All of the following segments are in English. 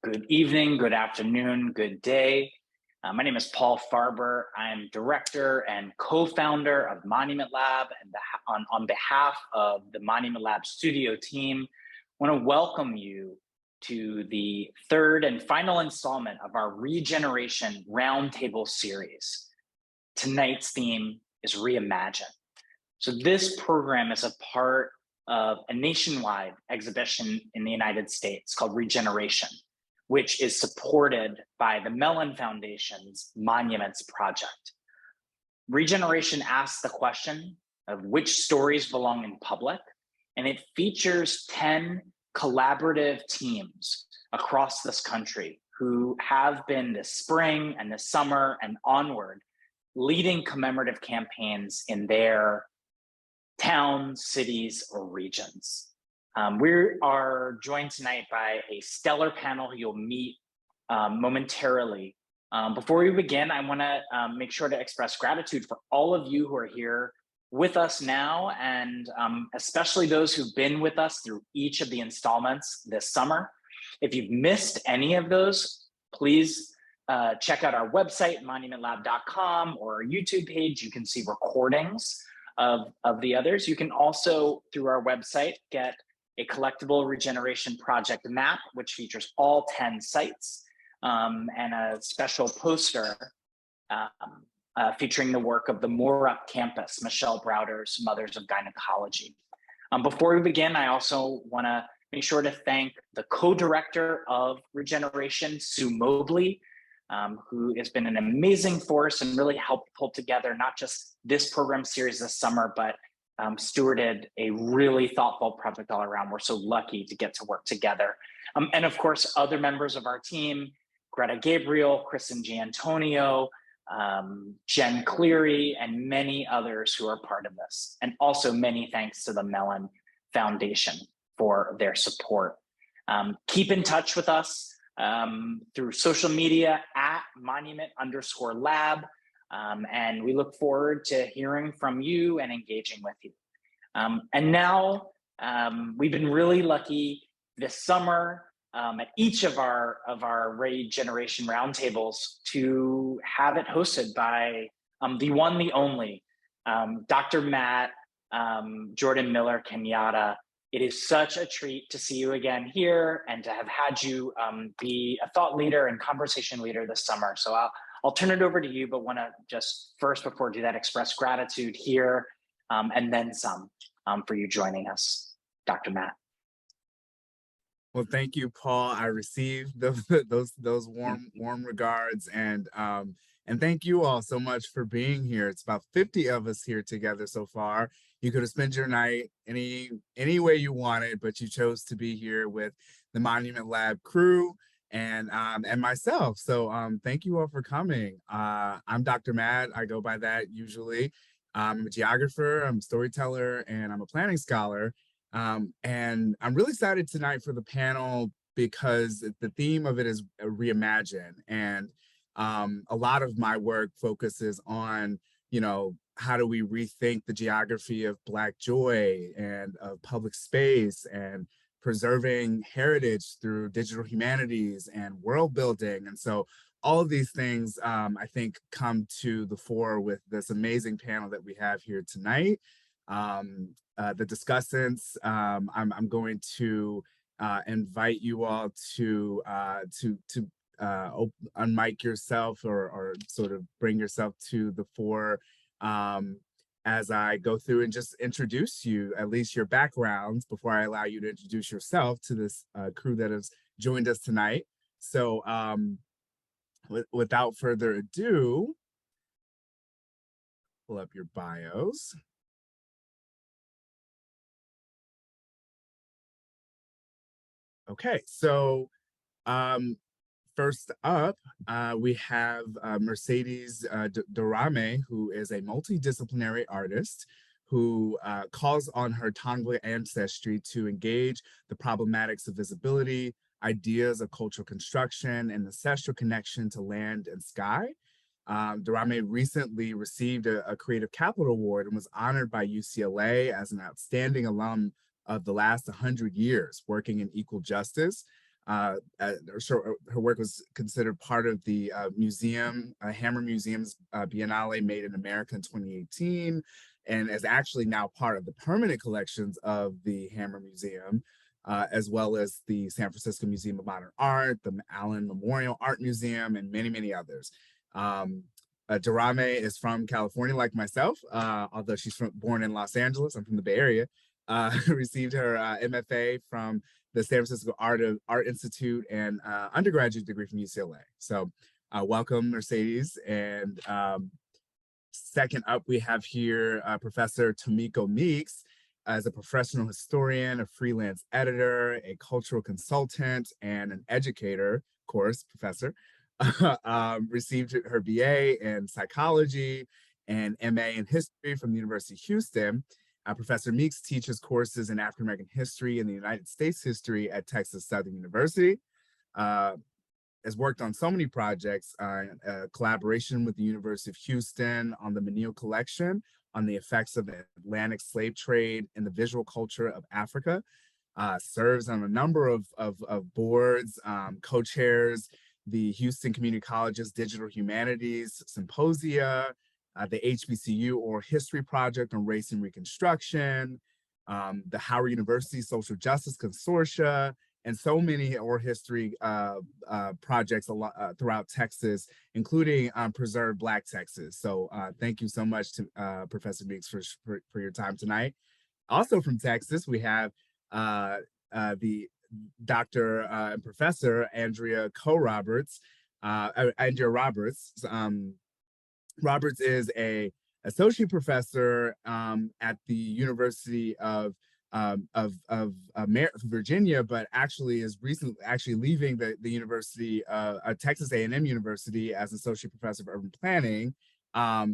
Good evening, good afternoon, good day. My name is Paul Farber. I'm director and co-founder of Monument Lab, and on behalf of the Monument Lab studio team, I want to welcome you to the third and final installment of our Regeneration Roundtable series. Tonight's theme is Reimagine. So this program is a part of a nationwide exhibition in the United States called Regeneration, which is supported by the Mellon Foundation's Monuments Project. Regeneration asks the question of which stories belong in public, and it features 10 collaborative teams across this country who have been this spring and this summer and onward leading commemorative campaigns in their towns, cities, or regions. We are joined tonight by a stellar panel who you'll meet momentarily. Before we begin, I want to make sure to express gratitude for all of you who are here with us now, and especially those who've been with us through each of the installments this summer. If you've missed any of those, please check out our website, monumentlab.com, or our YouTube page. You can see recordings of the others. You can also, through our website, get a collectible Regeneration Project map, which features all 10 sites, and a special poster featuring the work of the Morup campus, Michelle Browder's Mothers of Gynecology. Before we begin, I also want to make sure to thank the co-director of Regeneration, Sue Mobley, who has been an amazing force and really helped pull together not just this program series this summer, but stewarded a really thoughtful project all around. We're so lucky to get to work together. And of course, other members of our team, Greta Gabriel, Kristen Giantonio, Jen Cleary, and many others who are part of this. And also many thanks to the Mellon Foundation for their support. Keep in touch with us through social media at monument_lab. And we look forward to hearing from you and engaging with you. And now we've been really lucky this summer at each of our Regeneration Roundtables to have it hosted by the one, the only, Dr. Matt, Jordan Miller Kenyatta. It is such a treat to see you again here and to have had you be a thought leader and conversation leader this summer. So I'll turn it over to you, but want to just first, before I do that, express gratitude here and then some for you joining us, Dr. Matt. Well, thank you, Paul. I received those warm regards, and thank you all so much for being here. It's about 50 of us here together so far. You could have spent your night any way you wanted, but you chose to be here with the Monument Lab crew and myself. So thank you all for coming. I'm Dr. Matt. I go by that usually. I'm a geographer, I'm a storyteller, and I'm a planning scholar. And I'm really excited tonight for the panel because the theme of it is Reimagine. And a lot of my work focuses on, how do we rethink the geography of Black joy and of public space and preserving heritage through digital humanities and world building. And so all of these things, I think, come to the fore with this amazing panel that we have here tonight. The discussants, I'm going to invite you all to unmic yourself or sort of bring yourself to the fore as I go through and just introduce you, at least your backgrounds, before I allow you to introduce yourself to this crew that has joined us tonight. So without further ado, pull up your bios. Okay, so first up, we have Mercedes Dorame, who is a multidisciplinary artist who calls on her Tongva ancestry to engage the problematics of visibility, ideas of cultural construction, and ancestral connection to land and sky. Dorame recently received a Creative Capital Award and was honored by UCLA as an outstanding alum of the last 100 years working in equal justice. Her work was considered part of the Hammer Museum's Biennale Made in America in 2018, and is actually now part of the permanent collections of the Hammer Museum, as well as the San Francisco Museum of Modern Art, the Allen Memorial Art Museum, and many, many others. Dorame is from California, like myself, although she's born in Los Angeles. I'm from the Bay Area. Received her MFA from the San Francisco Art Institute and undergraduate degree from UCLA. So welcome, Mercedes. And second up, we have here Professor Tomiko Meeks as a professional historian, a freelance editor, a cultural consultant, and an educator, of course, professor. Received her BA in psychology and MA in history from the University of Houston. Professor Meeks teaches courses in African American history and the United States history at Texas Southern University. Has worked on so many projects, collaboration with the University of Houston on the Menil Collection, on the effects of the Atlantic slave trade and the visual culture of Africa. Serves on a number of boards, co-chairs the Houston Community College's Digital Humanities Symposia, the HBCU Oral History Project on Race and Reconstruction, the Howard University Social Justice Consortia, and so many oral history projects throughout Texas, including Preserve Black Texas. So thank you so much to Professor Meeks for your time tonight. Also from Texas, we have the Dr. And Professor Andrea Roberts. Andrea Roberts. Roberts is a associate professor at the University of Virginia, but actually is recently leaving the University Texas A&M University as associate professor of urban planning. I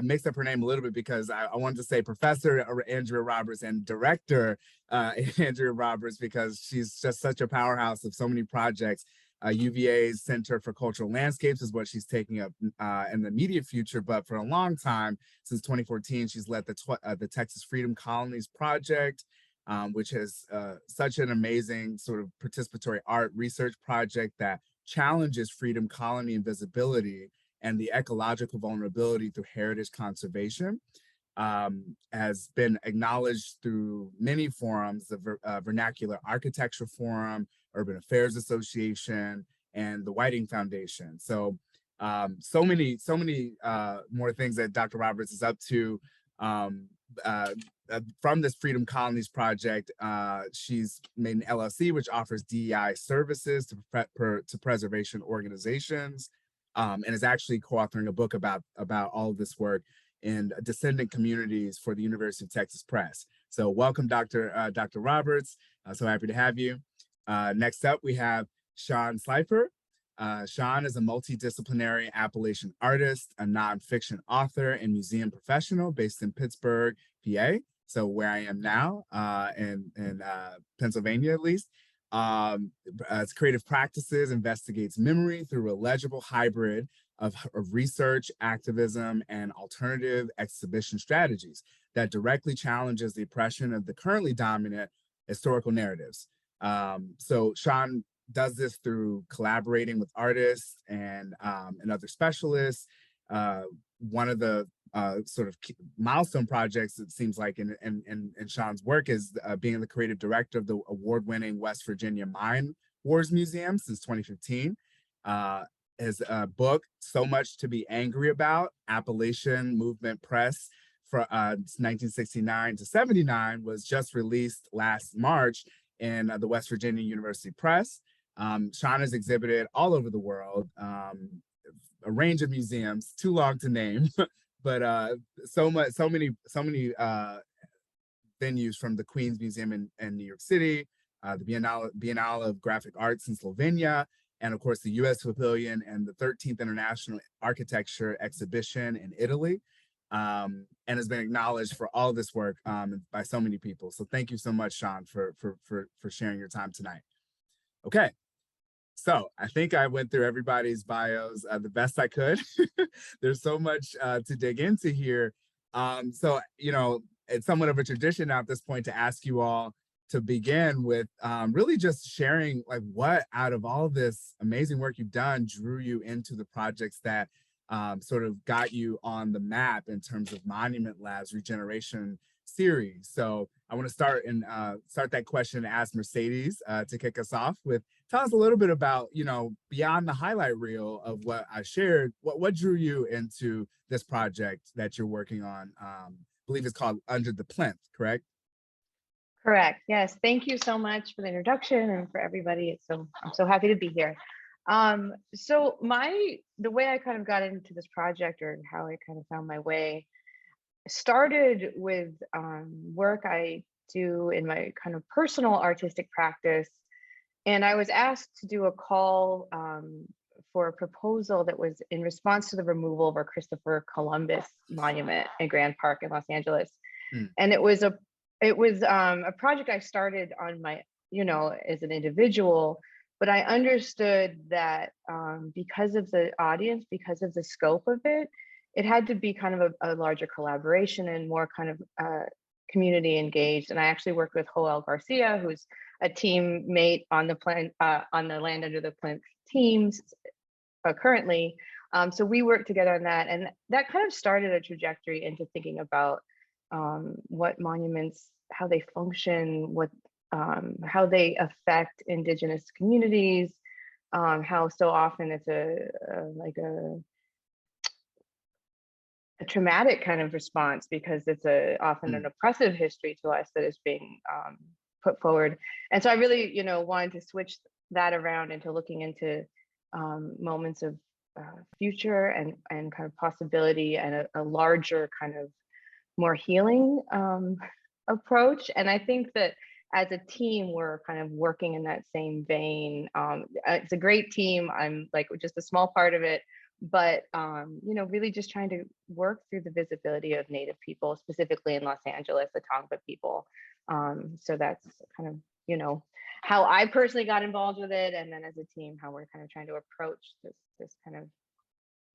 mixed up her name a little bit because I wanted to say Professor Andrea Roberts and Director Andrea Roberts, because she's just such a powerhouse of so many projects. UVA's Center for Cultural Landscapes is what she's taking up in the immediate future, but for a long time, since 2014, she's led the Texas Freedom Colonies project, which is such an amazing sort of participatory art research project that challenges freedom colony invisibility and the ecological vulnerability through heritage conservation. Has been acknowledged through many forums, the Vernacular Architecture Forum, Urban Affairs Association, and the Whiting Foundation. So, so many more things that Dr. Roberts is up to. From this Freedom Colonies project, she's made an LLC which offers DEI services to preservation organizations, and is actually co-authoring a book about all of this work in descendant communities for the University of Texas Press. So welcome, Dr. Roberts. So happy to have you. Next up, we have Shaun Slifer. Shaun is a multidisciplinary Appalachian artist, a nonfiction author, and museum professional based in Pittsburgh, PA. So where I am now, in Pennsylvania, at least. Its creative practices investigates memory through a legible hybrid of research, activism, and alternative exhibition strategies that directly challenges the oppression of the currently dominant historical narratives. So Shaun does this through collaborating with artists and other specialists. One of the sort of milestone projects, it seems like, in Shaun's work is being the creative director of the award-winning West Virginia Mine Wars Museum since 2015. His book, So Much to Be Angry About, Appalachian Movement Press from 1969 to 79 was just released last March in the West Virginia University Press. Shaun has exhibited all over the world, a range of museums, too long to name, but so many venues, from the Queens Museum in New York City, the Biennale of Graphic Arts in Slovenia, and of course the U.S. Pavilion and the 13th International Architecture Exhibition in Italy, and has been acknowledged for all this work by so many people. So thank you so much, Shaun, for sharing your time tonight. Okay, so I think I went through everybody's bios the best I could. There's so much to dig into here. So, you know, it's somewhat of a tradition now at this point to ask you all to begin with really just sharing like what out of all this amazing work you've done drew you into the projects that sort of got you on the map in terms of Monument Lab's Regeneration series. So I want to start that question and ask Mercedes to kick us off with, tell us a little bit about, you know, beyond the highlight reel of what I shared, what drew you into this project that you're working on? I believe it's called Under the Plinth, correct? Correct. Yes. Thank you so much for the introduction and for everybody. I'm so happy to be here. So the way I kind of got into this project, or how I kind of found my way, started with work I do in my kind of personal artistic practice. And I was asked to do a call for a proposal that was in response to the removal of our Christopher Columbus monument in Grand Park in Los Angeles. And it was a project I started on my, you know, as an individual, but I understood that because of the audience, because of the scope of it, it had to be kind of a larger collaboration and more kind of community engaged. And I actually worked with Joel Garcia, who's a teammate on the on the Land Under the Plinth teams currently. So we worked together on that, and that kind of started a trajectory into thinking about what monuments, how they function, how they affect Indigenous communities, how so often it's a traumatic kind of response, because it's often an oppressive history to us that is being put forward. And so I really, you know, wanted to switch that around into looking into moments of future and kind of possibility, and a larger kind of more healing approach. And I think that as a team, we're kind of working in that same vein. It's a great team. I'm like just a small part of it, but you know, really just trying to work through the visibility of Native people, specifically in Los Angeles, the Tongva people. So that's kind of, you know, how I personally got involved with it, and then as a team, how we're kind of trying to approach this kind of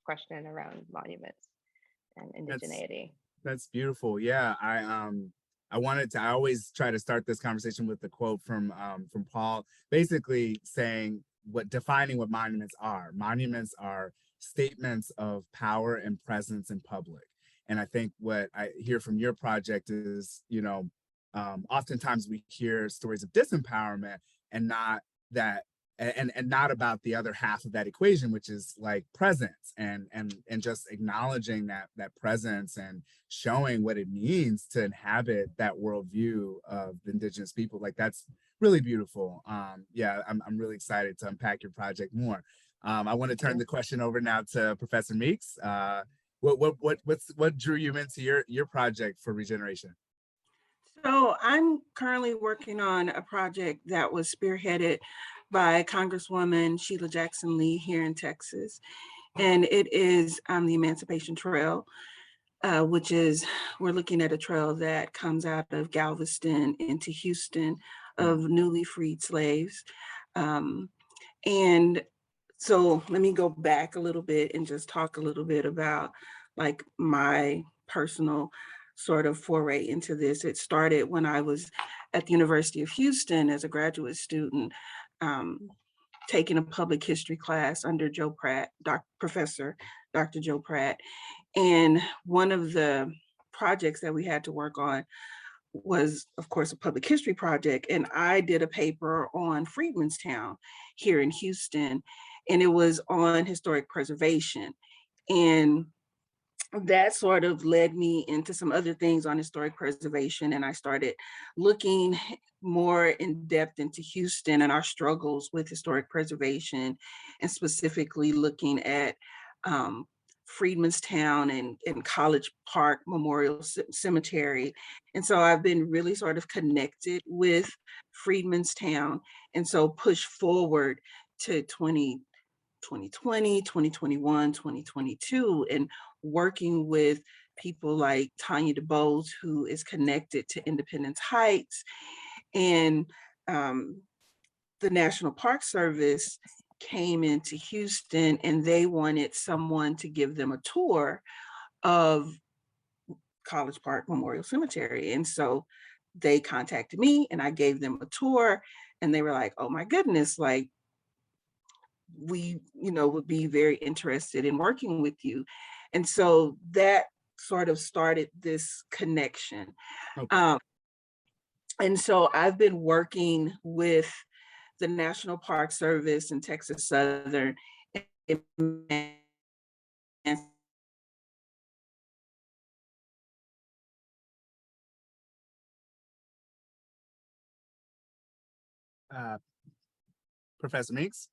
question around monuments and indigeneity. That's beautiful. Yeah, I always try to start this conversation with the quote from Paul, basically saying defining what monuments are. Monuments are statements of power and presence in public. And I think what I hear from your project is, you know, oftentimes we hear stories of disempowerment and not that, and not about the other half of that equation, which is like presence and just acknowledging that presence and showing what it means to inhabit that worldview of the Indigenous people. Like, that's really beautiful. Yeah, I'm really excited to unpack your project more. I want to turn the question over now to Professor Meeks. What drew you into your project for Regeneration? So I'm currently working on a project that was spearheaded by Congresswoman Sheila Jackson Lee here in Texas. And it is the Emancipation Trail, which is, we're looking at a trail that comes out of Galveston into Houston of newly freed slaves. And so let me go back a little bit and just talk a little bit about like my personal sort of foray into this. It started when I was at the University of Houston as a graduate student, taking a public history class under Joe Pratt, Professor Dr. Joe Pratt. And one of the projects that we had to work on was, of course, a public history project. And I did a paper on Freedmanstown here in Houston, and it was on historic preservation. And that sort of led me into some other things on historic preservation. And I started looking more in depth into Houston and our struggles with historic preservation, and specifically looking at Freedmanstown and College Park Memorial Cemetery. And so I've been really sort of connected with Freedmanstown, and so pushed forward to 2020, 2021, 2022, and working with people like Tanya DeBose, who is connected to Independence Heights, and the National Park Service came into Houston and they wanted someone to give them a tour of College Park Memorial Cemetery. And so they contacted me and I gave them a tour, and they were like, oh my goodness, like, we, would be very interested in working with you. And so that sort of started this connection. Okay. And so I've been working with the National Park Service in Texas Southern Professor Meeks,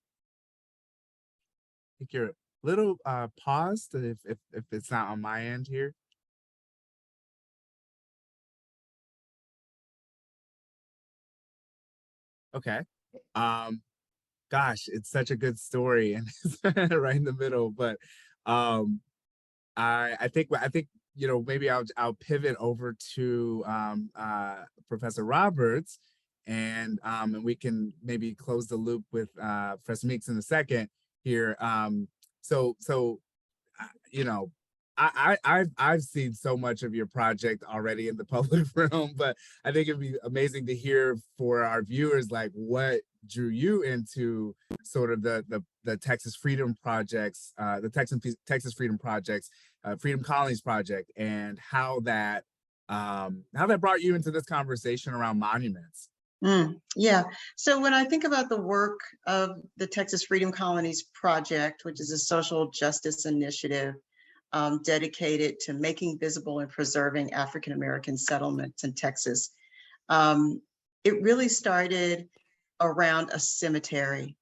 I think you're a little paused if it's not on my end here. Okay. Gosh, it's such a good story and it's right in the middle, but I think maybe I'll pivot over to Professor Roberts, and we can maybe close the loop with Professor Meeks in a second here. So I've seen so much of your project already in the public realm, but I think it'd be amazing to hear for our viewers, like, what drew you into sort of the Texas Freedom Projects, the Texas Freedom Projects, Freedom Colonies Project, and how that brought you into this conversation around monuments. Yeah. So when I think about the work of the Texas Freedom Colonies Project, which is a social justice initiative dedicated to making visible and preserving African-American settlements in Texas, it really started around a cemetery.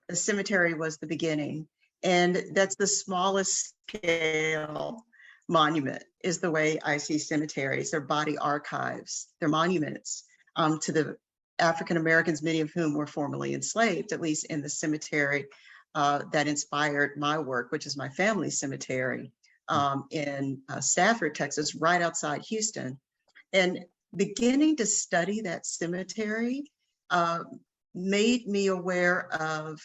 The cemetery was the beginning, and that's the smallest scale monument, is the way I see cemeteries. They're body archives, they're monuments to the African Americans, many of whom were formerly enslaved, at least in the cemetery that inspired my work, which is my family cemetery in Stafford, Texas, right outside Houston. And beginning to study that cemetery made me aware of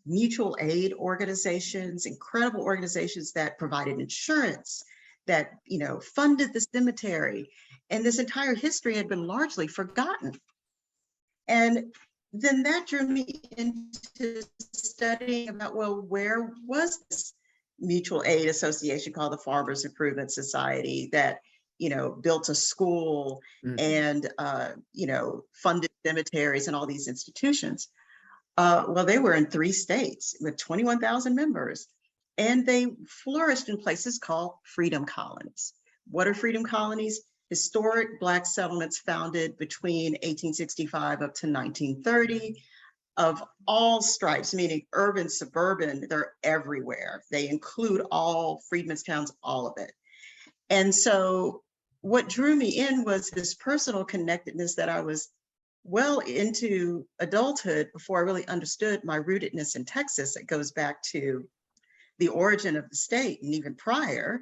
mutual aid organizations, incredible organizations that provided insurance, that funded the cemetery. And this entire history had been largely forgotten. And then that drew me into studying about, well, where was this mutual aid association called the Farmers Improvement Society that built a school and funded cemeteries and all these institutions? Well, they were in 3 states with 21,000 members, and they flourished in places called freedom colonies. What are freedom colonies? Historic Black settlements founded between 1865 up to 1930 of all stripes, meaning urban, suburban, they're everywhere. They include all freedmen's towns, all of it. And so what drew me in was this personal connectedness that I was well into adulthood before I really understood my rootedness in Texas. It goes back to the origin of the state and even prior.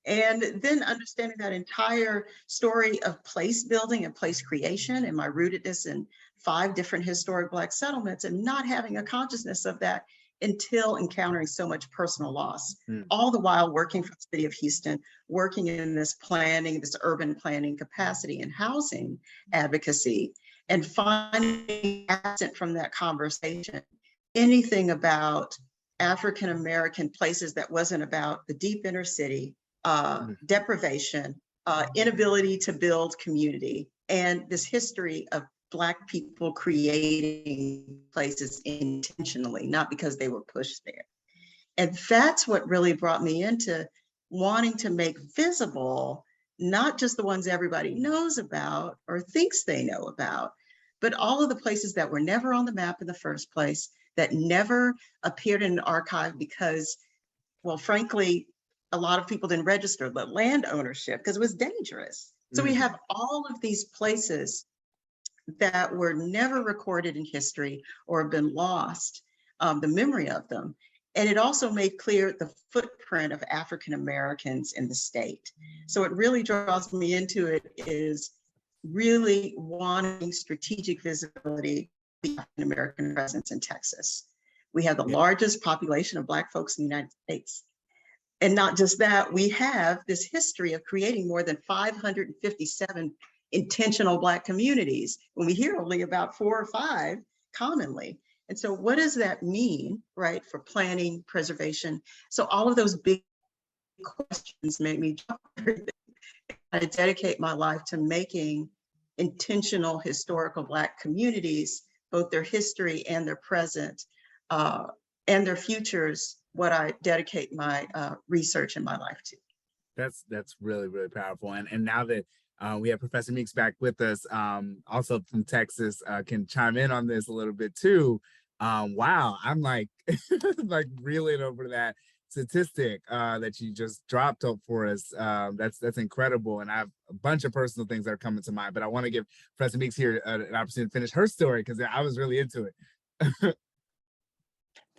And then understanding that entire story of place building and place creation and my rootedness in 5 different historic Black settlements, and not having a consciousness of that until encountering so much personal loss, all the while working for the city of Houston, working in this planning, this urban planning capacity and housing advocacy, and finding absent from that conversation anything about African-American places that wasn't about the deep inner city, deprivation, inability to build community, and this history of Black people creating places intentionally, not because they were pushed there. And that's what really brought me into wanting to make visible, not just the ones everybody knows about or thinks they know about, but all of the places that were never on the map in the first place, that never appeared in an archive because, well, frankly, a lot of people didn't register the land ownership because it was dangerous. So we have all of these places that were never recorded in history or have been lost, the memory of them. And it also made clear the footprint of African Americans in the state. So it really draws me into it is really wanting strategic visibility of the African American presence in Texas. We have the largest population of Black folks in the United States. And not just that, we have this history of creating more than 557 intentional Black communities, when we hear only about 4 or 5 commonly. And so what does that mean, right, for planning, preservation? So all of those big questions made me drop everything. I dedicate my life to making intentional historical Black communities, both their history and their present, and their futures, what I dedicate my research and my life to. That's really, really powerful. And now that we have Professor Meeks back with us, also from Texas, can chime in on this a little bit too. Wow, I'm like, like reeling over that statistic that you just dropped up for us. That's incredible. And I have a bunch of personal things that are coming to mind, but I want to give Professor Meeks here an opportunity to finish her story because I was really into it.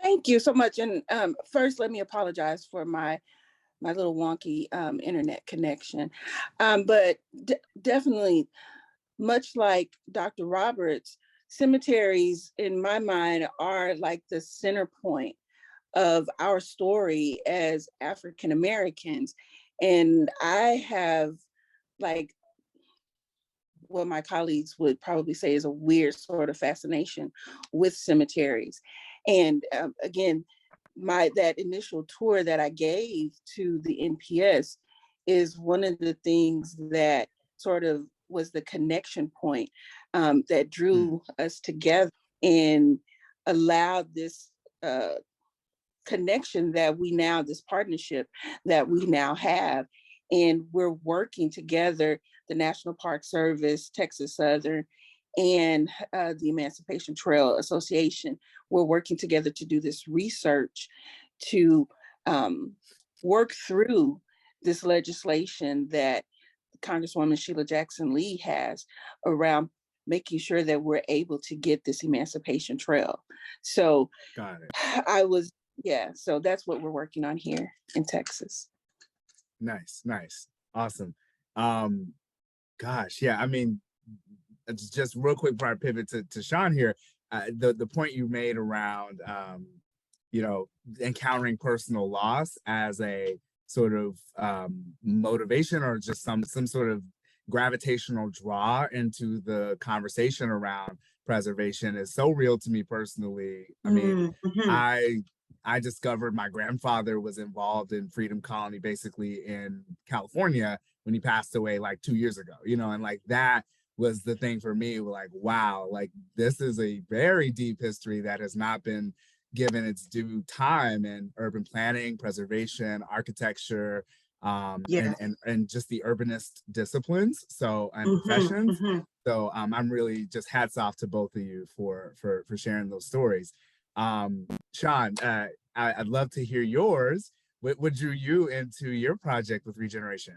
Thank you so much. And first, let me apologize for my little wonky internet connection. But definitely, much like Dr. Roberts, cemeteries, in my mind, are like the center point of our story as African Americans. And I have like what my colleagues would probably say is a weird sort of fascination with cemeteries. And again, that initial tour that I gave to the NPS is one of the things that sort of was the connection point that drew us together and allowed this connection that we now, this partnership that we now have. And we're working together, the National Park Service, Texas Southern, and the Emancipation Trail Association. We're working together to do this research to work through this legislation that Congresswoman Sheila Jackson Lee has around making sure that we're able to get this Emancipation Trail. So Got it. So that's what we're working on here in Texas. Nice. Awesome. Gosh, yeah, I mean, just real quick before I pivot to Shaun here, the point you made around, encountering personal loss as a sort of motivation or just some sort of gravitational draw into the conversation around preservation is so real to me personally. I mean, I discovered my grandfather was involved in Freedom Colony basically in California when he passed away like 2 years ago, and like that was the thing for me. Like, wow, like this is a very deep history that has not been given its due time in urban planning, preservation, architecture, and just the urbanist disciplines. So and professions. So I'm really just hats off to both of you for sharing those stories. Shaun, I'd love to hear yours. What drew you into your project with Regeneration?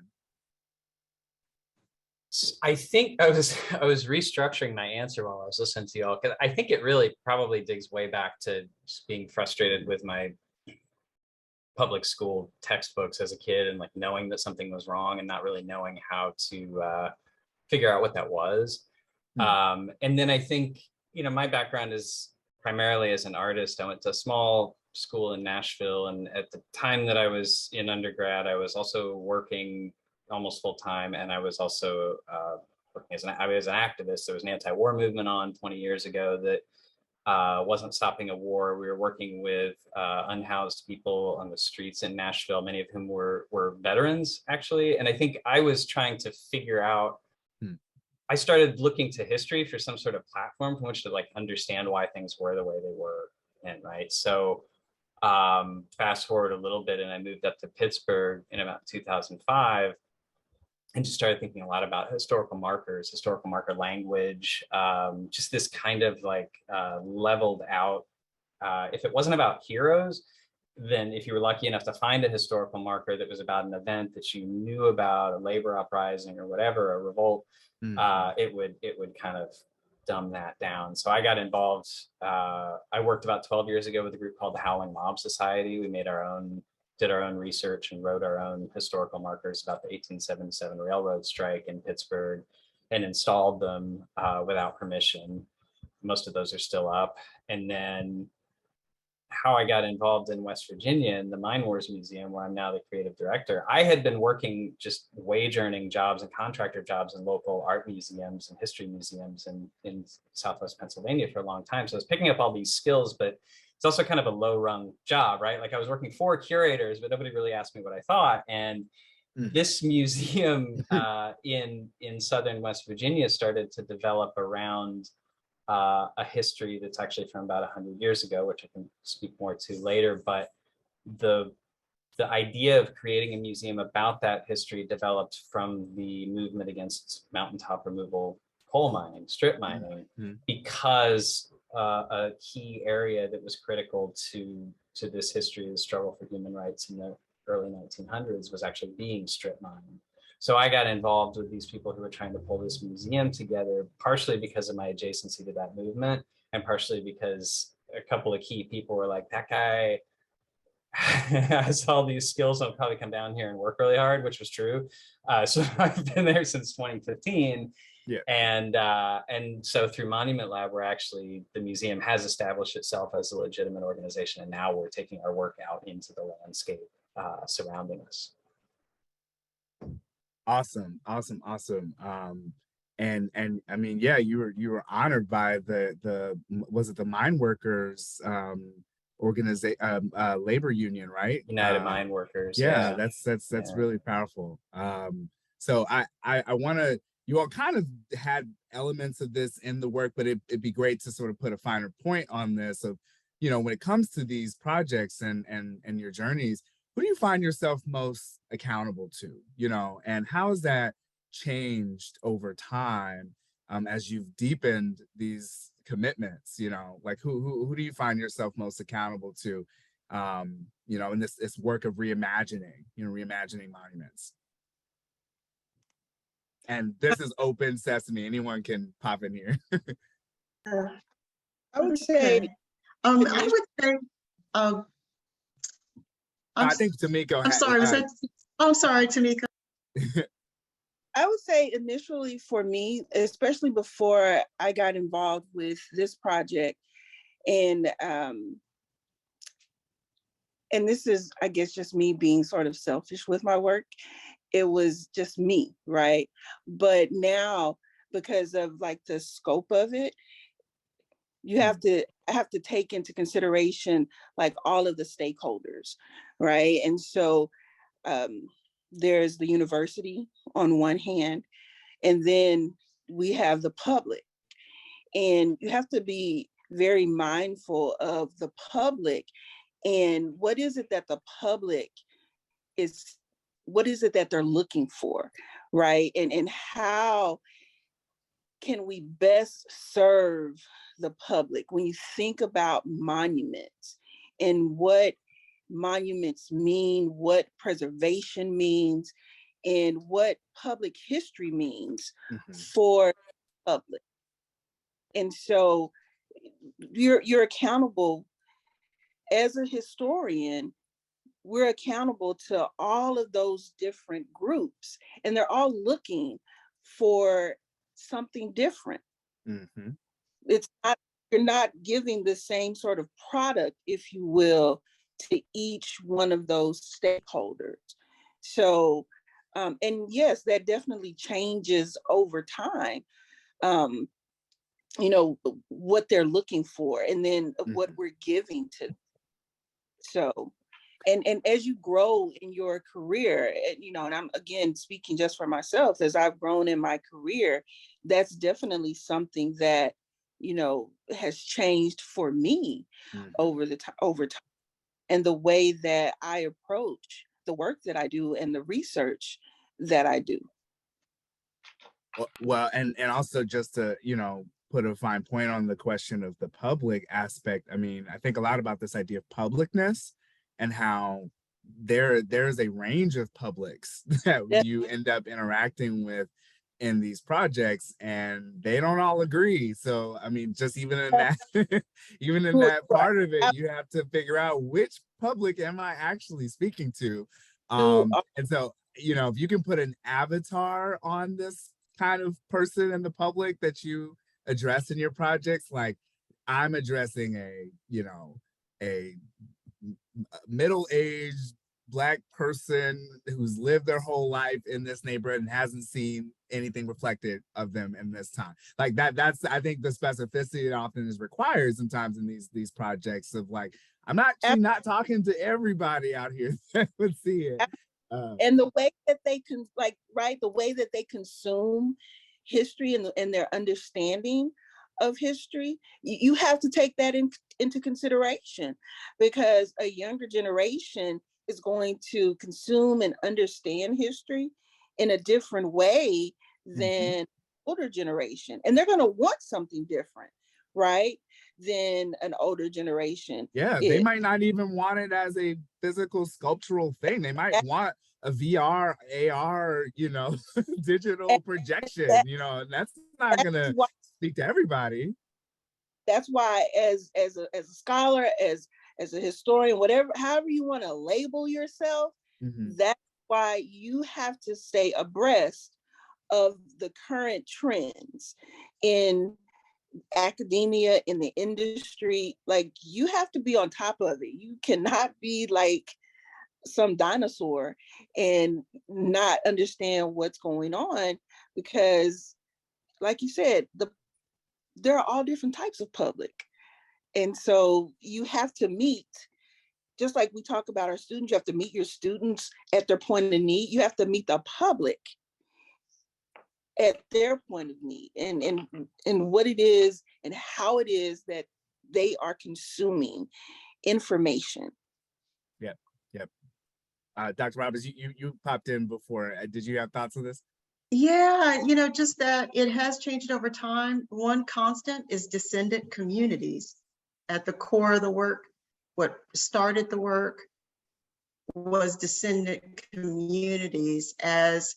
I think I was restructuring my answer while I was listening to y'all, because I think it really probably digs way back to just being frustrated with my public school textbooks as a kid and like knowing that something was wrong and not really knowing how to figure out what that was. And then I think, my background is primarily as an artist. I went to a small school in Nashville, and at the time that I was in undergrad, I was also working almost full time, and I was also working as an activist. There was an anti-war movement on 20 years ago that wasn't stopping a war. We were working with unhoused people on the streets in Nashville, many of whom were veterans actually. And I think I was trying to figure out. I started looking to history for some sort of platform from which to like understand why things were the way they were. And right, so fast forward a little bit, and I moved up to Pittsburgh in about 2005. And just started thinking a lot about historical markers, historical marker language, just this kind of like leveled out. If it wasn't about heroes, then if you were lucky enough to find a historical marker that was about an event that you knew about, a labor uprising or whatever, a revolt, it would kind of dumb that down. So I got involved. I worked about 12 years ago with a group called the Howling Mob Society. We did our own research and wrote our own historical markers about the 1877 railroad strike in Pittsburgh and installed them without permission. Most of those are still up. And then how I got involved in West Virginia in the Mine Wars Museum, where I'm now the creative director. I had been working just wage earning jobs and contractor jobs in local art museums and history museums in Southwest Pennsylvania for a long time. So I was picking up all these skills, but it's also kind of a low rung job, right? Like I was working for curators, but nobody really asked me what I thought. And this museum in Southern West Virginia started to develop around a history that's actually from about 100 years ago, which I can speak more to later. But the idea of creating a museum about that history developed from the movement against mountaintop removal, coal mining, strip mining, because a key area that was critical to this history, the struggle for human rights in the early 1900s, was actually being strip mined. So I got involved with these people who were trying to pull this museum together, partially because of my adjacency to that movement, and partially because a couple of key people were like, that guy has all these skills, so I'll probably come down here and work really hard, which was true. So I've been there since 2015. Yeah. And so through Monument Lab, we're actually, the museum has established itself as a legitimate organization, and now we're taking our work out into the landscape surrounding us. Awesome. And I mean, yeah, you were honored by the was it the mine workers organization, labor union, right? United Mine Workers. Yeah, that's really powerful. So I want to, you all kind of had elements of this in the work, but it'd be great to sort of put a finer point on this of, when it comes to these projects and your journeys, who do you find yourself most accountable to, and how has that changed over time as you've deepened these commitments, like who do you find yourself most accountable to, in this work of reimagining, reimagining monuments? And this is open sesame, anyone can pop in here. I would say, I think Tomiko. I'm sorry, I'm sorry, Tomiko. I would say initially for me, especially before I got involved with this project, and this is, I guess, just me being sort of selfish with my work. It was just me, right? But now, because of like the scope of it, you have to take into consideration like all of the stakeholders, right? And so there's the university on one hand, and then we have the public. And you have to be very mindful of the public and what is it that the public is, what is it that they're looking for, right? And how can we best serve the public when you think about monuments and what monuments mean, what preservation means, and what public history means for the public. And so you're accountable as a historian. We're accountable to all of those different groups, and they're all looking for something different. It's not, you're not giving the same sort of product, if you will, to each one of those stakeholders. So, and yes, that definitely changes over time. What they're looking for, and then what we're giving to them. So, and as you grow in your career, and I'm again speaking just for myself, as I've grown in my career, that's definitely something that has changed for me over time, and the way that I approach the work that I do and the research that I do. Well, and also just to put a fine point on the question of the public aspect. I mean, I think a lot about this idea of publicness and how there's a range of publics that you end up interacting with in these projects, and they don't all agree. So, I mean, just even in that, that part of it, you have to figure out which public am I actually speaking to. And so, if you can put an avatar on this kind of person in the public that you address in your projects, like I'm addressing a middle-aged Black person who's lived their whole life in this neighborhood and hasn't seen anything reflected of them in this time. Like that's I think the specificity that often is required sometimes in these projects of like, I'm actually not talking to everybody out here that would see it. And the way that they can, like, right, the way that they consume history and their understanding of history, you have to take that into consideration, because a younger generation is going to consume and understand history in a different way than older generation. And they're going to want something different, right, than an older generation. Yeah, they might not even want it as a physical sculptural thing. They might want a VR, AR, you know, digital projection, you know, and that's not gonna speak to everybody. That's why as a scholar, as a historian, whatever, however you want to label yourself, that's why you have to stay abreast of the current trends in academia, in the industry. Like, you have to be on top of it. You cannot be like some dinosaur and not understand what's going on, because like you said, there are all different types of public. And so you have to meet, just like we talk about our students, you have to meet your students at their point of need. You have to meet the public at their point of need, and what it is and how it is that they are consuming information. Yep. Dr. Robbins, you popped in before. Did you have thoughts on this? Yeah, you know, just that it has changed over time. One constant is descendant communities at the core of the work. What started the work was descendant communities as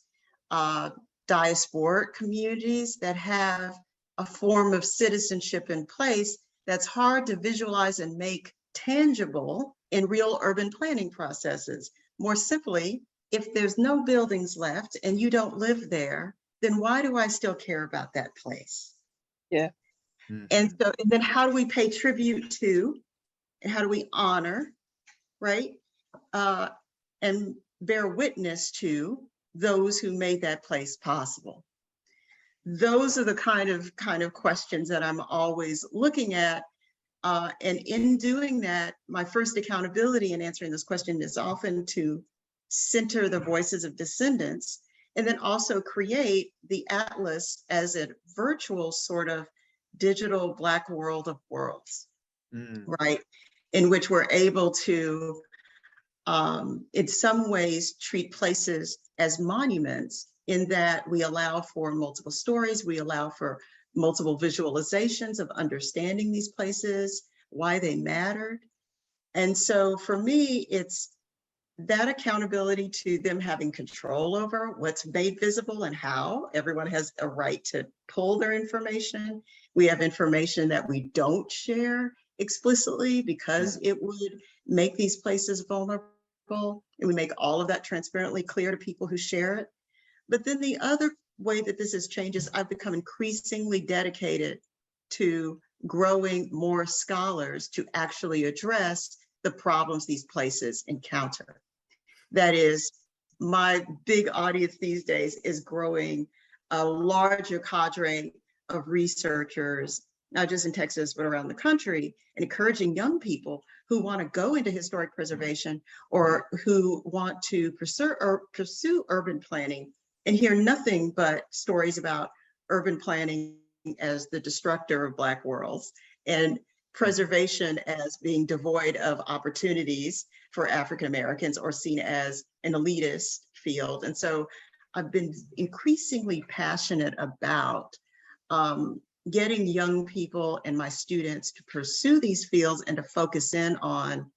diasporic communities that have a form of citizenship in place that's hard to visualize and make tangible in real urban planning processes. More simply, if there's no buildings left and you don't live there, then why do I still care about that place? Yeah. And so, and then how do we pay tribute to, and how do we honor, right? And bear witness to those who made that place possible. Those are the kind of questions that I'm always looking at. And in doing that, my first accountability in answering this question is often to center the voices of descendants, and then also create the Atlas as a virtual sort of digital Black world of worlds, right? In which we're able to, in some ways, treat places as monuments, in that we allow for multiple stories, we allow for multiple visualizations of understanding these places, why they mattered. And so for me, it's that accountability to them having control over what's made visible and how. Everyone has a right to pull their information. We have information that we don't share explicitly because it would make these places vulnerable, and we make all of that transparently clear to people who share it. But then the other way that this has changed is I've become increasingly dedicated to growing more scholars to actually address the problems these places encounter. That is, my big audience these days is growing a larger cadre of researchers, not just in Texas, but around the country, and encouraging young people who want to go into historic preservation or who want to pursue urban planning and hear nothing but stories about urban planning as the destructor of Black worlds and preservation as being devoid of opportunities for African Americans or seen as an elitist field. And so I've been increasingly passionate about getting young people and my students to pursue these fields and to focus in on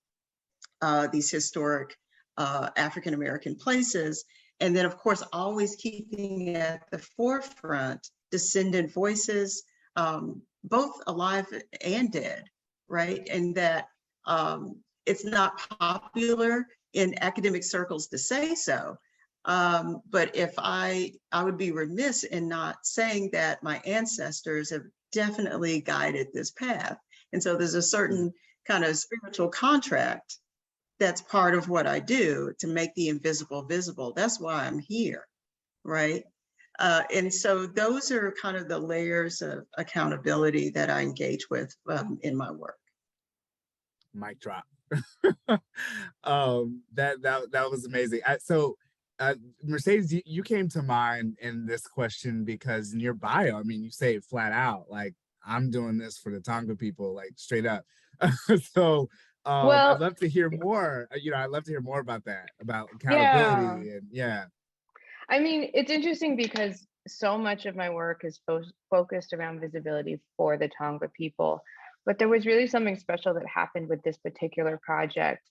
these historic African American places. And then, of course, always keeping at the forefront descendant voices, both alive and dead, right? And that it's not popular in academic circles to say so. But if I would be remiss in not saying that my ancestors have definitely guided this path. And so there's a certain kind of spiritual contract that's part of what I do, to make the invisible visible. That's why I'm here, right? And so those are kind of the layers of accountability that I engage with in my work. Mic drop. That was amazing. Mercedes, you came to mind in this question because in your bio, I mean, you say it flat out, like, I'm doing this for the Tonga people, like straight up. So Well, I'd love to hear more. I'd love to hear more about that, about yeah. accountability and yeah. I mean, it's interesting because so much of my work is focused around visibility for the Tonga people, but there was really something special that happened with this particular project,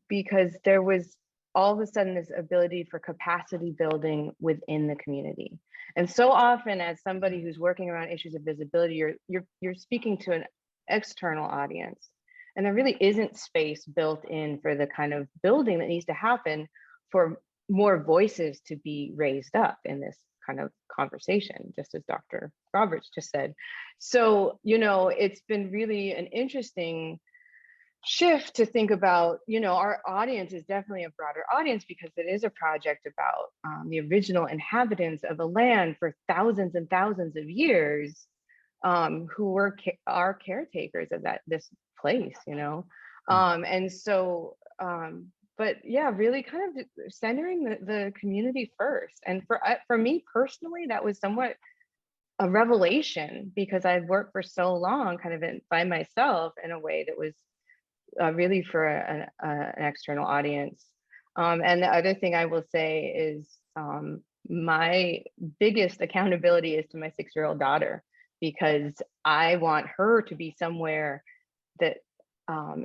because there was all of a sudden this ability for capacity building within the community. And so often, as somebody who's working around issues of visibility, you're speaking to an external audience, and there really isn't space built in for the kind of building that needs to happen for more voices to be raised up in this kind of conversation, just as Dr. Roberts just said. So, it's been really an interesting shift to think about, our audience is definitely a broader audience because it is a project about the original inhabitants of a land for thousands and thousands of years, who were our caretakers of this place, and so but yeah, really kind of centering the community first. And for me personally, that was somewhat a revelation because I've worked for so long kind of by myself in a way that was really for an external audience. And the other thing I will say is my biggest accountability is to my 6-year-old daughter, because I want her to be somewhere that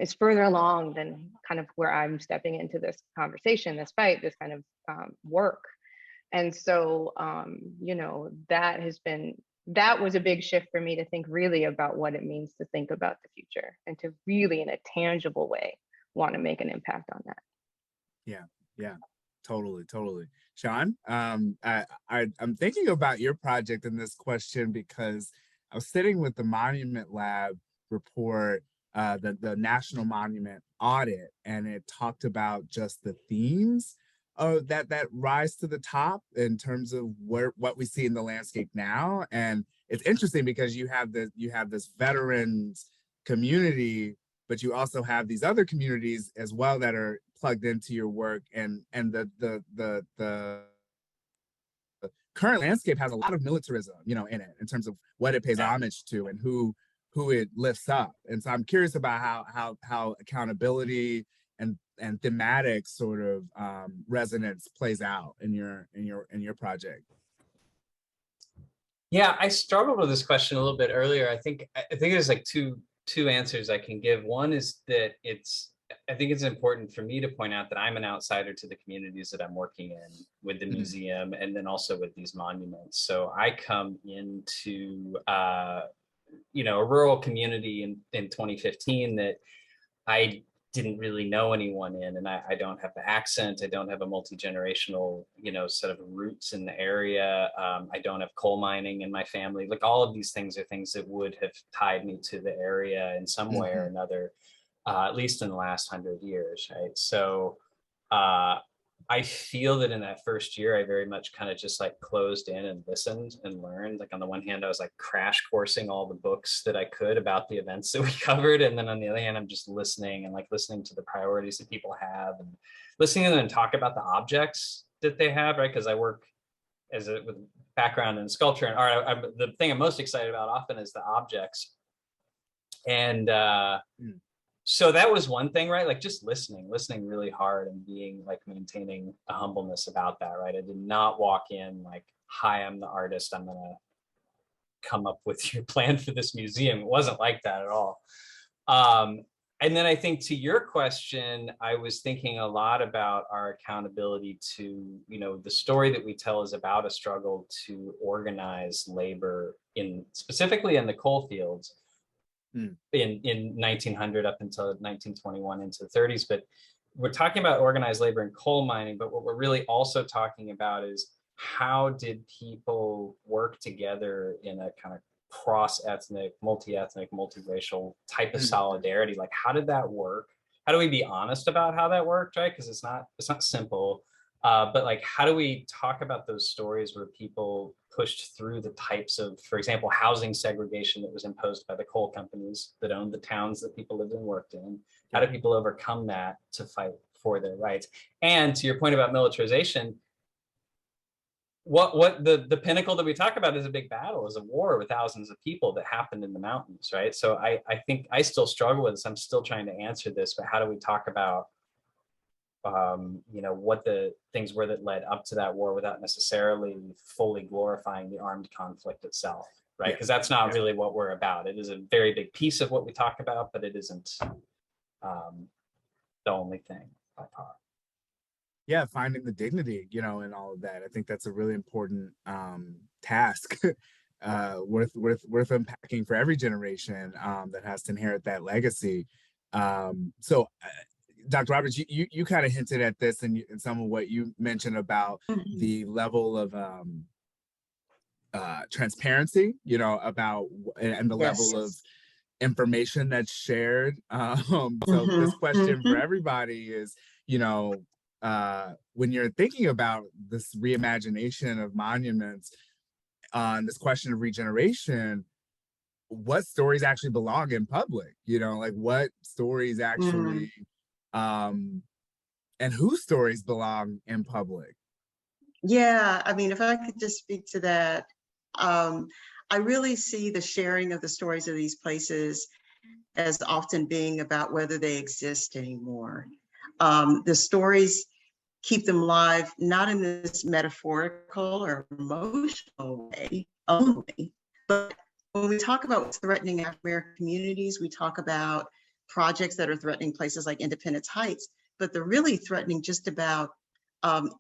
is further along than kind of where I'm stepping into this conversation, this fight, this kind of work. And so, that was a big shift for me to think really about what it means to think about the future and to really, in a tangible way, want to make an impact on that. Yeah, totally. Shaun, I'm thinking about your project in this question because I was sitting with the Monument Lab report, the National Monument audit, and it talked about just the themes that rise to the top in terms of what we see in the landscape now. And it's interesting because you have this veterans community, but you also have these other communities as well that are plugged into your work, and the current landscape has a lot of militarism, in it, in terms of what it pays homage to and who it lifts up. And so I'm curious about how accountability and thematic sort of resonance plays out in your project. Yeah, I struggled with this question a little bit earlier. I think there's like two answers I can give. One is that I think it's important for me to point out that I'm an outsider to the communities that I'm working in with the museum and then also with these monuments. So I come into a rural community in 2015 that I didn't really know anyone in, and I don't have the accent. I don't have a multi-generational, set of roots in the area. I don't have coal mining in my family. Like, all of these things are things that would have tied me to the area in some way or another, at least in the last 100 years, right? So I feel that in that first year, I very much kind of just like closed in and listened and learned. Like, on the one hand, I was like crash coursing all the books that I could about the events that we covered. And then on the other hand, I'm just listening and like listening to the priorities that people have and listening to them talk about the objects that they have, right? Because I work with background in sculpture and art. The thing I'm most excited about often is the objects. And so that was one thing, right? Like, just listening really hard and being like maintaining a humbleness about that, right? I did not walk in like, hi, I'm the artist, I'm gonna come up with your plan for this museum. It wasn't like that at all. And then I think to your question, I was thinking a lot about our accountability to, the story that we tell is about a struggle to organize labor specifically in the coal fields. In 1900 up until 1921 into the 30s. But we're talking about organized labor and coal mining, but what we're really also talking about is how did people work together in a kind of cross-ethnic, multi-ethnic, multiracial type of solidarity. Like, how did that work? How do we be honest about how that worked, right? Because it's not simple. But like, how do we talk about those stories where people pushed through the types of, for example, housing segregation that was imposed by the coal companies that owned the towns that people lived and worked in? How do people overcome that to fight for their rights? And to your point about militarization, what the pinnacle that we talk about is a big battle, is a war with thousands of people that happened in the mountains, right? So I think I still struggle with this. I'm still trying to answer this, but how do we talk about what the things were that led up to that war without necessarily fully glorifying the armed conflict itself, right? Because that's not really what we're about. It is a very big piece of what we talk about, but it isn't the only thing by far. Yeah, finding the dignity, in all of that. I think that's a really important task worth unpacking for every generation that has to inherit that legacy. So Dr. Roberts, you kind of hinted at this in some of what you mentioned about the level of transparency, about and the level of information that's shared. So this question for everybody is, when you're thinking about this reimagination of monuments, on this question of regeneration, what stories actually belong in public? Like what stories actually and whose stories belong in public? Yeah, I mean, if I could just speak to that, I really see the sharing of the stories of these places as often being about whether they exist anymore. The stories keep them alive, not in this metaphorical or emotional way only, but when we talk about what's threatening African American communities, we talk about projects that are threatening places like Independence Heights, but they're really threatening just about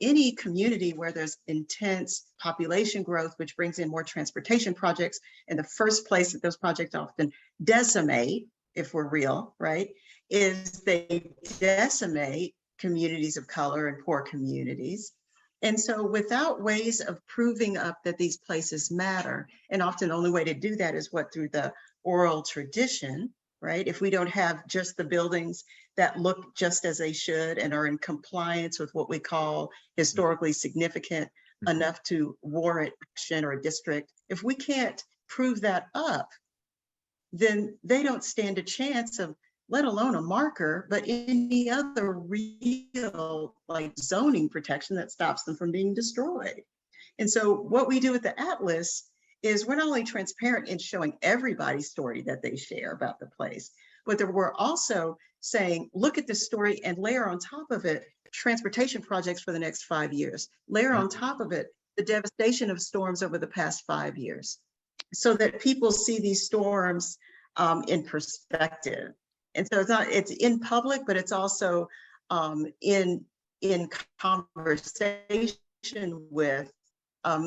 any community where there's intense population growth, which brings in more transportation projects. And the first place that those projects often decimate, if we're real, right, is they decimate communities of color and poor communities. And so without ways of proving up that these places matter, and often the only way to do that is through the oral tradition, right? If we don't have just the buildings that look just as they should and are in compliance with what we call historically significant enough to warrant action or a district, if we can't prove that up, then they don't stand a chance of, let alone a marker, but any other real like zoning protection that stops them from being destroyed. And so what we do with the Atlas is we're not only transparent in showing everybody's story that they share about the place, but we're also saying, look at this story and layer on top of it transportation projects for the next 5 years. Layer on top of it the devastation of storms over the past 5 years, so that people see these storms in perspective. And so it's in public, but it's also in conversation with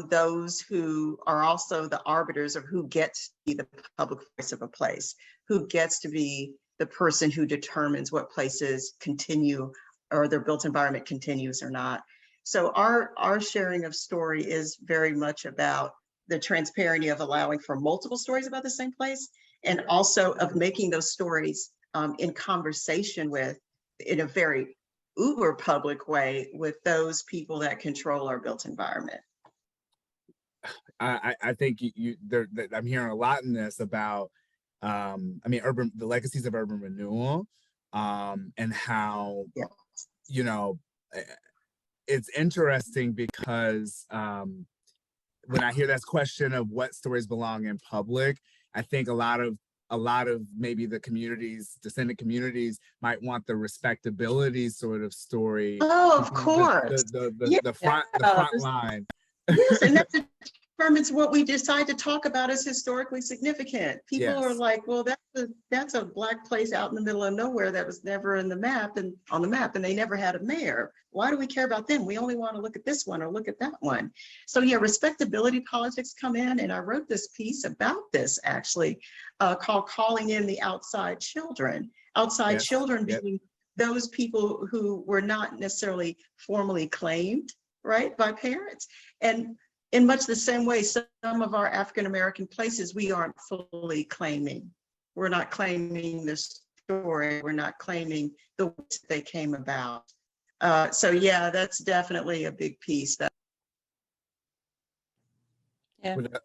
those who are also the arbiters of who gets to be the public voice of a place, who gets to be the person who determines what places continue or their built environment continues or not. So our sharing of story is very much about the transparency of allowing for multiple stories about the same place, and also of making those stories in conversation with, in a very uber public way, with those people that control our built environment. I think I'm hearing a lot in this about, the legacies of urban renewal, and how, it's interesting because when I hear this question of what stories belong in public, I think a lot of maybe the communities, descendant communities, might want the respectability sort of story. Oh, of course. The front line. Yes, and that determines what we decide to talk about as historically significant. People are like, well, that's a Black place out in the middle of nowhere that was never on the map, and they never had a mayor. Why do we care about them? We only want to look at this one or look at that one. So yeah, respectability politics come in, and I wrote this piece about this actually, called Calling in the Outside Children. Outside children being those people who were not necessarily formally claimed, right, by parents. And in much the same way, some of our African-American places we aren't fully claiming. We're not claiming the story. We're not claiming the way they came about. So yeah, that's definitely a big piece. Yeah. Would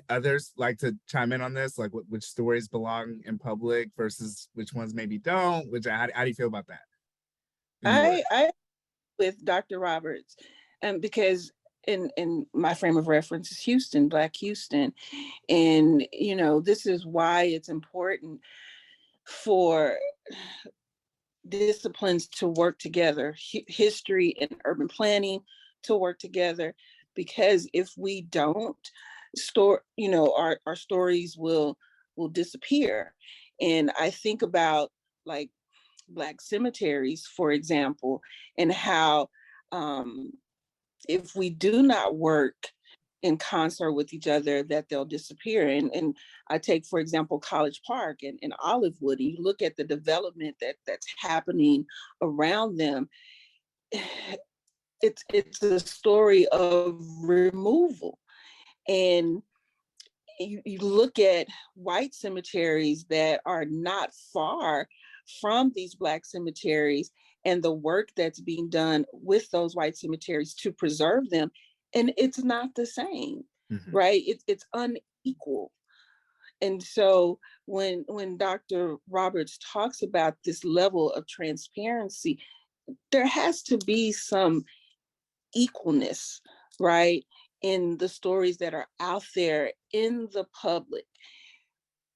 others like to chime in on this? Like which stories belong in public versus which ones maybe don't? How do you feel about that? I with Dr. Roberts, because in my frame of reference is Houston, Black Houston. And, you know, this is why it's important for disciplines to work together, history and urban planning to work together, because if we don't, our stories will disappear. And I think about like Black cemeteries, for example, and how if we do not work in concert with each other, that they'll disappear. And I take, for example, College Park and Olivewood, and you look at the development that's happening around them. It's a story of removal. And you look at white cemeteries that are not far from these Black cemeteries and the work that's being done with those white cemeteries to preserve them, and it's not the same, right? It's unequal. And so when Dr. Roberts talks about this level of transparency, there has to be some equalness, right, in the stories that are out there in the public.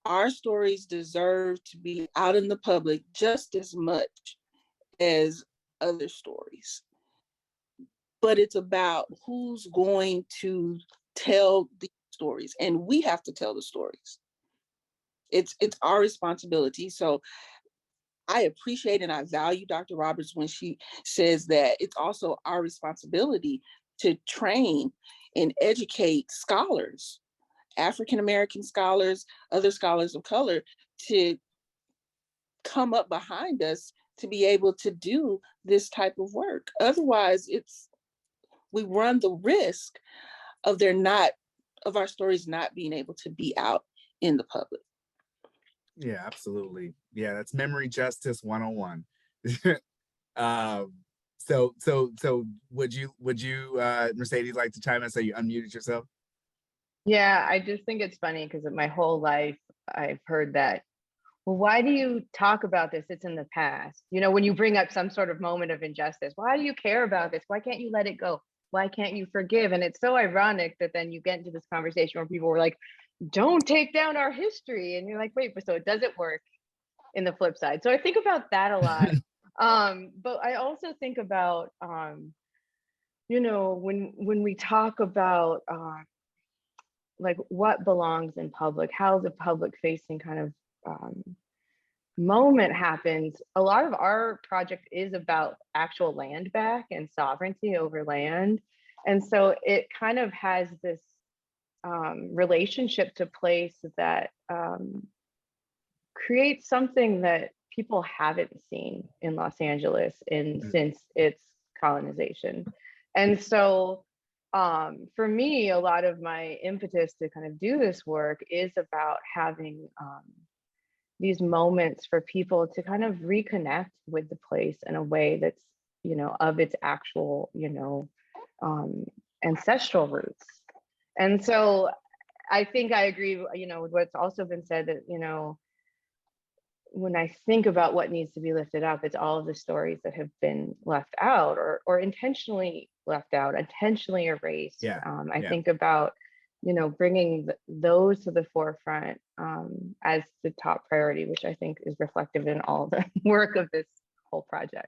Our stories deserve to be out in the public just as much as other stories. But it's about who's going to tell the stories, and we have to tell the stories. It's our responsibility. So I appreciate and I value Dr. Roberts when she says that it's also our responsibility to train and educate scholars, African-American scholars, other scholars of color, to come up behind us to be able to do this type of work. Otherwise, we run the risk of our stories not being able to be out in the public. Yeah, absolutely. Yeah, that's memory justice 101. So would you Mercedes, like to chime in? So you unmuted yourself? Yeah, I just think it's funny because my whole life I've heard that, well, why do you talk about this? It's in the past. You know, when you bring up some sort of moment of injustice, why do you care about this? Why can't you let it go? Why can't you forgive? And it's so ironic that then you get into this conversation where people were like, don't take down our history. And you're like, wait, but so it doesn't work in the flip side. So I think about that a lot. But I also think about, you know, when we talk about like what belongs in public, how the public facing kind of moment happens, a lot of our project is about actual land back and sovereignty over land. And so it kind of has this relationship to place that creates something that people haven't seen in Los Angeles since its colonization. And so for me, a lot of my impetus to kind of do this work is about having these moments for people to kind of reconnect with the place in a way that's, you know, of its actual, you know, ancestral roots. And so I think I agree, you know, with what's also been said, that, you know, when I think about what needs to be lifted up, it's all of the stories that have been left out or intentionally left out, intentionally erased. I think about, you know, bringing those to the forefront as the top priority, which I think is reflective in all the work of this whole project.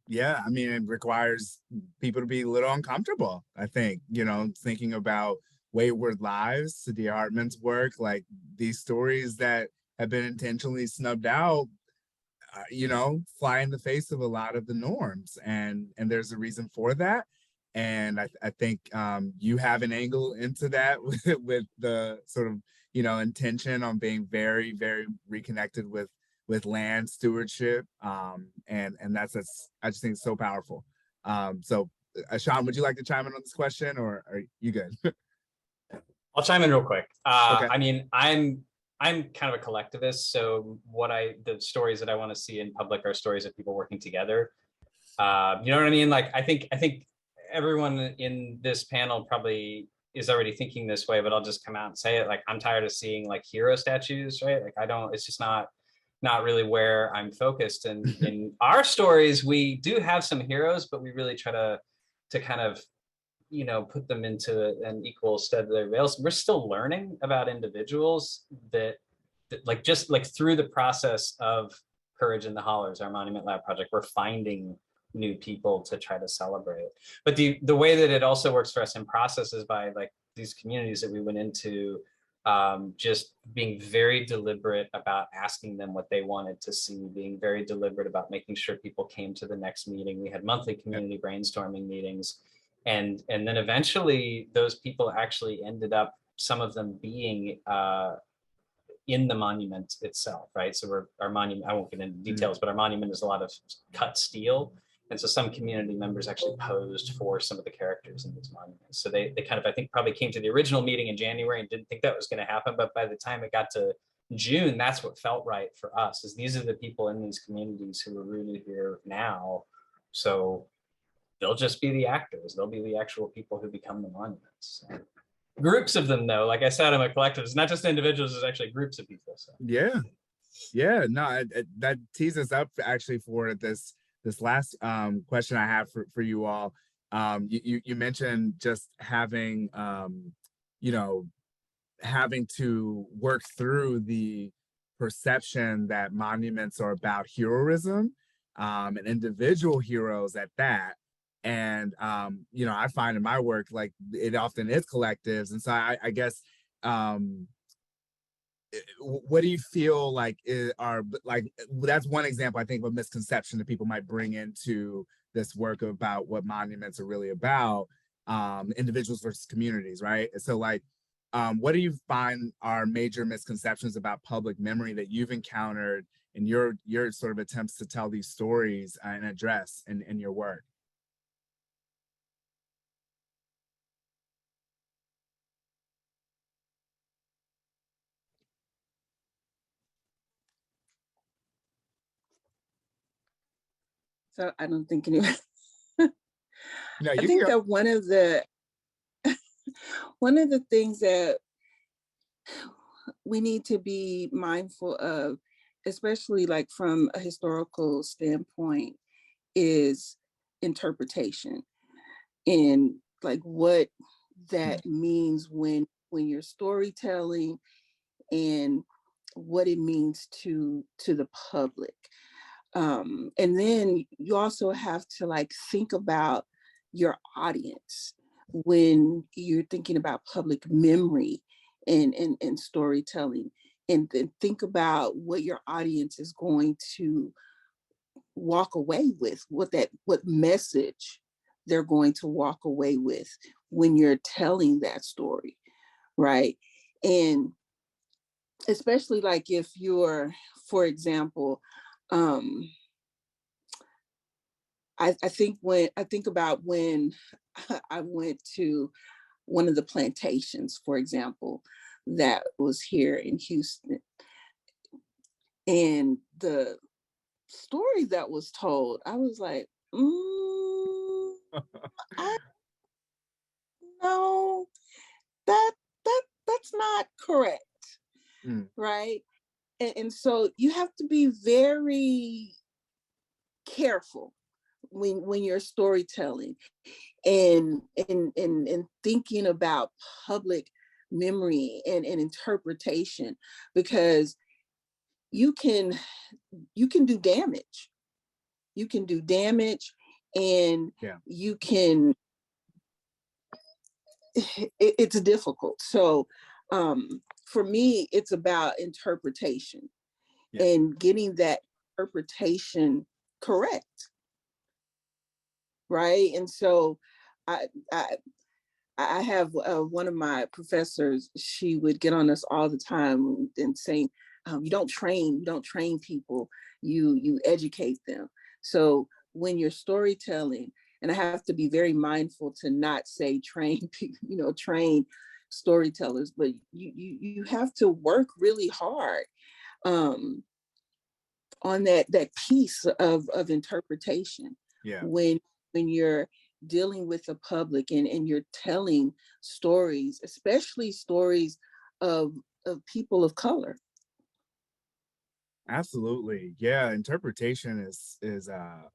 Yeah, I mean, it requires people to be a little uncomfortable, I think, you know, thinking about Wayward Lives, Sadia Hartman's work, like these stories that have been intentionally snubbed out, you know, fly in the face of a lot of the norms. And there's a reason for that. And I think you have an angle into that with the sort of, you know, intention on being very, very reconnected with land stewardship. And that's I just think it's so powerful. So Shaun, would you like to chime in on this question, or are you good? I'll chime in real quick. Okay. I mean, I'm kind of a collectivist, so the stories that I want to see in public are stories of people working together. You know what I mean? Like, I think everyone in this panel probably is already thinking this way, but I'll just come out and say it. Like, I'm tired of seeing like hero statues, right? Like, it's just not really where I'm focused. And in our stories, we do have some heroes, but we really try to kind of, you know, put them into an equal stead of their veils. We're still learning about individuals that like, just like through the process of Courage in the Hollers, our Monument Lab project, we're finding new people to try to celebrate. But the way that it also works for us in process is by like these communities that we went into, just being very deliberate about asking them what they wanted to see, being very deliberate about making sure people came to the next meeting. We had monthly community brainstorming meetings. And then eventually those people actually ended up, some of them being in the monument itself, right? So our monument, I won't get into details, but our monument is a lot of cut steel. And so some community members actually posed for some of the characters in these monuments. So they kind of, I think, probably came to the original meeting in January and didn't think that was going to happen. But by the time it got to June, that's what felt right for us, is these are the people in these communities who are rooted here now. So they'll just be the actors. They'll be the actual people who become the monuments. So, groups of them, though, like I said, I'm a collective. It's not just individuals, it's actually groups of people. So. Yeah, no, that teases us up actually for this last question I have for you all. You mentioned just having, you know, having to work through the perception that monuments are about heroism, and individual heroes at that. And you know, I find in my work, like, it often is collectives. And so I guess, what do you feel like are, like, that's one example I think of a misconception that people might bring into this work about what monuments are really about, individuals versus communities, right? So like, what do you find are major misconceptions about public memory that you've encountered in your sort of attempts to tell these stories and address in your work? So I don't think anybody. No, I think that one of the things that we need to be mindful of, especially like from a historical standpoint, is interpretation, and like what that means when you're storytelling, and what it means to the public. And then you also have to like think about your audience when you're thinking about public memory and storytelling, and then think about what your audience is going to walk away with, what message they're going to walk away with when you're telling that story, right? And especially like if you're, for example, I think about when I went to one of the plantations, for example, that was here in Houston, and the story that was told, I was like, I no, that's not correct, right? And so you have to be very careful when you're storytelling and thinking about public memory and interpretation, because you can do damage. You can do damage, and you can, it's difficult. So for me, it's about interpretation and getting that interpretation correct, right? And so I have one of my professors, she would get on us all the time and saying, you don't train people, you educate them. So when you're storytelling, and I have to be very mindful to not say train, train storytellers, but you have to work really hard on that piece of interpretation. Yeah. When you're dealing with the public and you're telling stories, especially stories of people of color. Absolutely. Yeah. Interpretation is a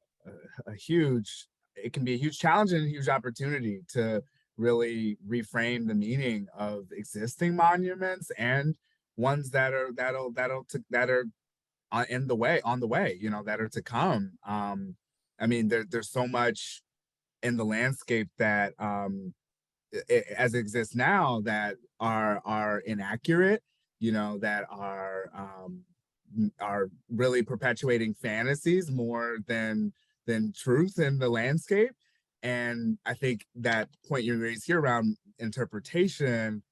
huge, it can be a huge challenge and a huge opportunity to really reframe the meaning of existing monuments and ones that are on the way, that are to come. I mean, there's so much in the landscape that as it exists now that are inaccurate, that are really perpetuating fantasies more than truth in the landscape. And I think that point you raised here around interpretation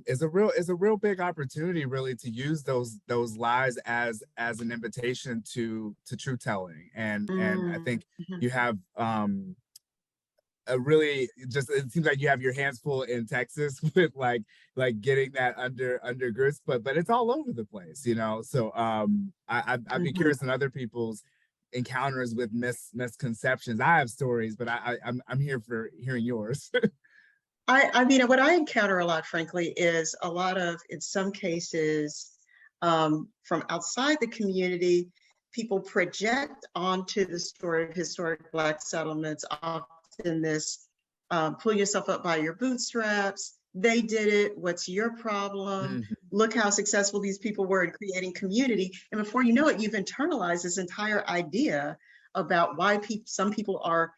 is a real big opportunity, really, to use those lies as an invitation to truth telling. And I think you have a really, just, it seems like you have your hands full in Texas with like getting that under grist, but it's all over the place, so I'd be curious in other people's encounters with misconceptions. I have stories, but I'm here for hearing yours. I mean, what I encounter a lot, frankly, is a lot of, in some cases, from outside the community, people project onto the story of historic Black settlements often this pull yourself up by your bootstraps. They did it. What's your problem? Look how successful these people were in creating community. And before you know it, you've internalized this entire idea about why some people are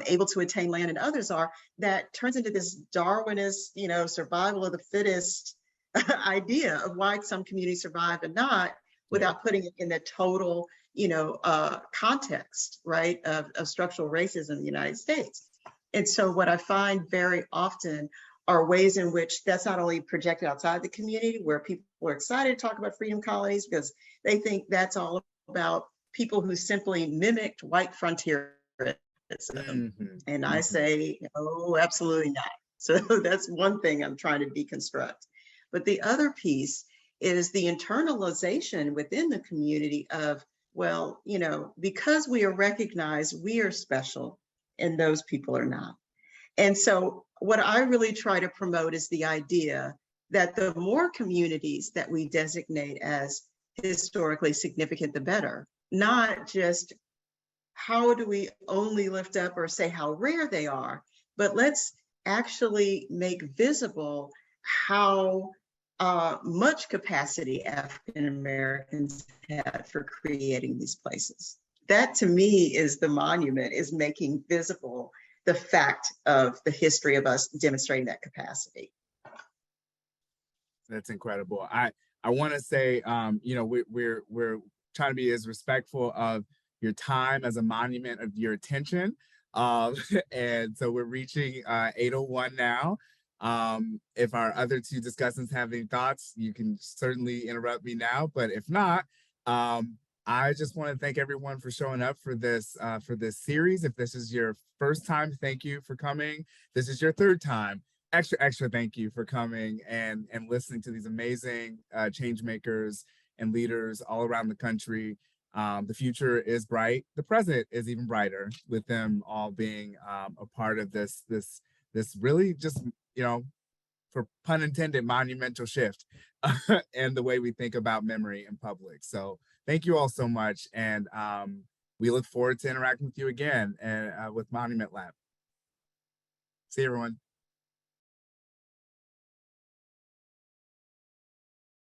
able to attain land and others are, that turns into this Darwinist, survival of the fittest idea of why some communities survive and not, without putting it in the total, context, right, of structural racism in the United States. And so what I find very often are ways in which that's not only projected outside the community, where people are excited to talk about freedom colonies because they think that's all about people who simply mimicked white frontierism. And I say, oh, absolutely not. So that's one thing I'm trying to deconstruct. But the other piece is the internalization within the community of, well, because we are recognized, we are special and those people are not. And so what I really try to promote is the idea that the more communities that we designate as historically significant, the better. Not just how do we only lift up or say how rare they are, but let's actually make visible how much capacity African Americans had for creating these places. That to me is the monument, is making visible the fact of the history of us demonstrating that capacity. That's incredible. I want to say, we're trying to be as respectful of your time as a monument, of your attention. And so we're reaching 8:01 now. If our other two discussants have any thoughts, you can certainly interrupt me now. But if not, I just want to thank everyone for showing up for this series. If this is your first time, thank you for coming. This is your third time, extra thank you for coming and listening to these amazing change makers and leaders all around the country. The future is bright. The present is even brighter, with them all being a part of this really just, for pun intended, monumental shift and the way we think about memory in public. So thank you all so much. And we look forward to interacting with you again and with Monument Lab. See you, everyone.